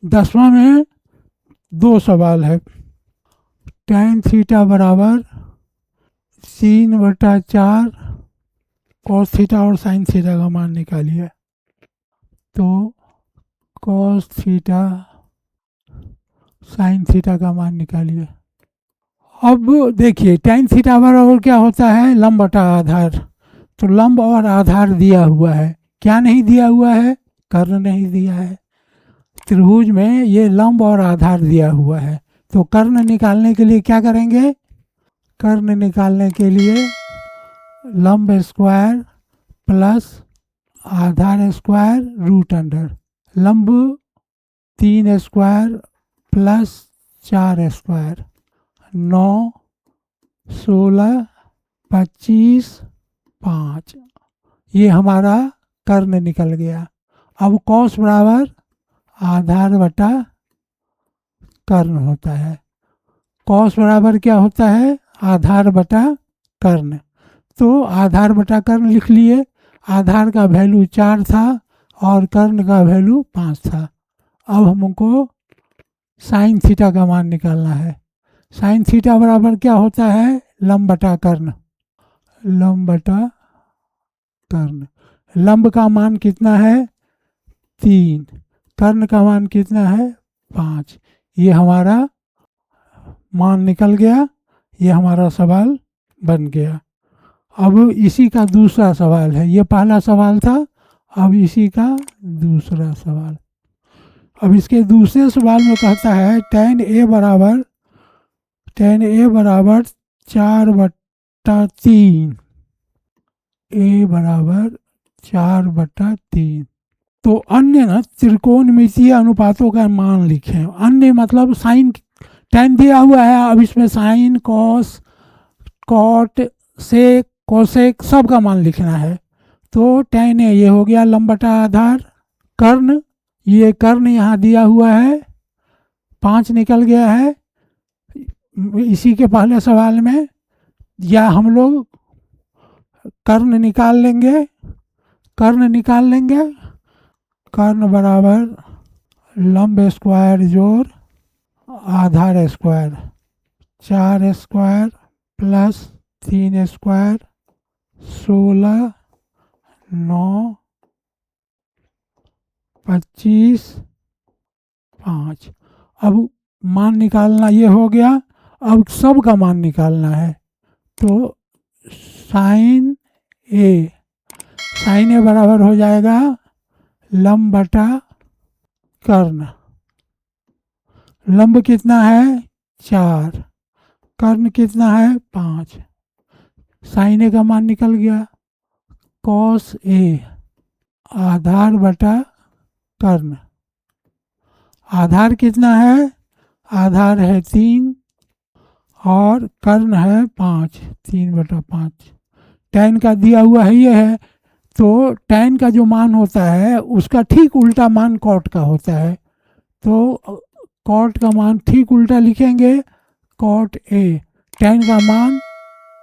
10वां में 2 सवाल है। tan थीटा बराबर 3/4 cos थीटा और sin थीटा का मान निकालिए। तो cos थीटा sin थीटा का मान निकालिए। अब देखिए tan थीटा बराबर क्या होता है, लंब बटा आधार। तो लंब और आधार दिया हुआ है, क्या नहीं दिया हुआ है, कर्ण नहीं दिया है। त्रिभुज में ये लंब और आधार दिया हुआ है। तो कर्ण निकालने के लिए क्या करेंगे, कर्ण निकालने के लिए लंब स्क्वायर प्लस आधार स्क्वायर रूट अंडर, लंब 3 स्क्वायर प्लस 4 स्क्वायर, 9 16 25 5, ये हमारा कर्ण निकल गया। अब कॉस बराबर आधार बटा कर्ण होता है। कॉस बराबर क्या होता है, आधार बटा कर्ण। तो आधार बटा कर्ण लिख लिए। आधार का वैल्यू 4 था और कर्ण का वैल्यू 5 था। अब हमको साइन थीटा का मान निकालना है। साइन थीटा बराबर क्या होता है, लंब बटा कर्ण, लंब बटा कर्ण। लंब का मान कितना है 3, कर्ण का मान कितना है 5। ये हमारा मान निकल गया, ये हमारा सवाल बन गया। अब इसी का दूसरा सवाल है, ये पहला सवाल था, अब इसी का दूसरा सवाल। अब इसके दूसरे सवाल में कहता है tan a बराबर 4/3, a बराबर 4/3। तो अन्य न त्रिकोणमितीय अनुपातों का मान लिखें। अन्य मतलब साइन tan दिया हुआ है, अब इसमें sine cos cot sec cosec सब का मान लिखना है। तो tan a ये हो गया लंब बटा आधार। कर्ण, ये कर्ण यहाँ दिया हुआ है 5 निकल गया है इसी के पहले सवाल में। या हम लोग कर्ण निकाल लेंगे, कर्ण बराबर लंब स्क्वायर जोड़ आधार स्क्वायर, 4 स्क्वायर प्लस 3 स्क्वायर 16 9 25 5। अब मान निकालना ये हो गया। अब सब का मान निकालना है। तो साइन ए बराबर हो जाएगा लंब बटा कर्ण। लंब कितना है 4, कर्ण कितना है 5, साइन ए का मान निकल गया। कॉस ए आधार बटा कर्ण, आधार कितना है, आधार है 3 और कर्ण है 5, 3/5। tan का दिया हुआ है ये है। तो tan का जो मान होता है उसका ठीक उल्टा मान कॉट का होता है। तो कॉट का मान ठीक उल्टा लिखेंगे, कॉट ए। tan का मान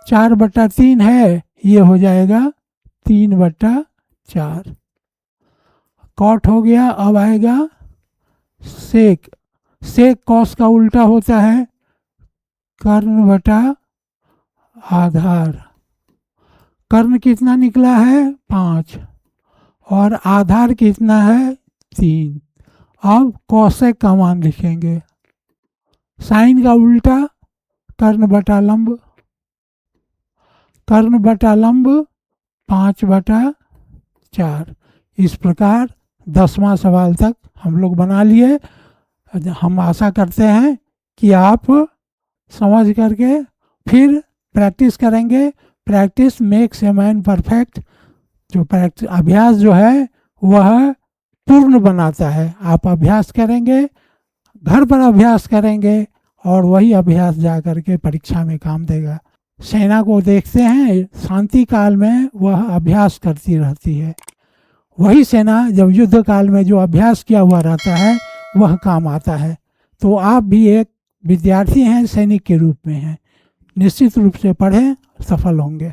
4/3 है, ये हो जाएगा 3/4। कॉट हो गया। अब आएगा सेक। सेक कॉस का उल्टा होता है, कर्ण बटा आधार। कर्ण कितना निकला है 5 और आधार कितना है 3। अब कॉसेक का मान लिखेंगे, साइन का उल्टा कर्ण बटा लंब, कर्ण बटा लंब 5/4। इस प्रकार 10वां सवाल तक हम लोग बना लिए। हम आशा करते हैं कि आप समझ करके फिर प्रैक्टिस करेंगे। Practice makes a man perfect. जो प्रैक्टिस अभ्यास जो है वह पूर्ण बनाता है। आप अभ्यास करेंगे, घर पर अभ्यास करेंगे और वही अभ्यास जा कर के परीक्षा में काम देगा। सेना को देखते हैं शांति काल में वह अभ्यास करती रहती है, वही सेना जब युद्ध काल में जो अभ्यास किया हुआ रहता है वह काम आता है। तो आप भी एक विद्यार्थी हैं, सैनिक के रूप में हैं। निश्चित रूप से पढ़ें, सफल होंगे।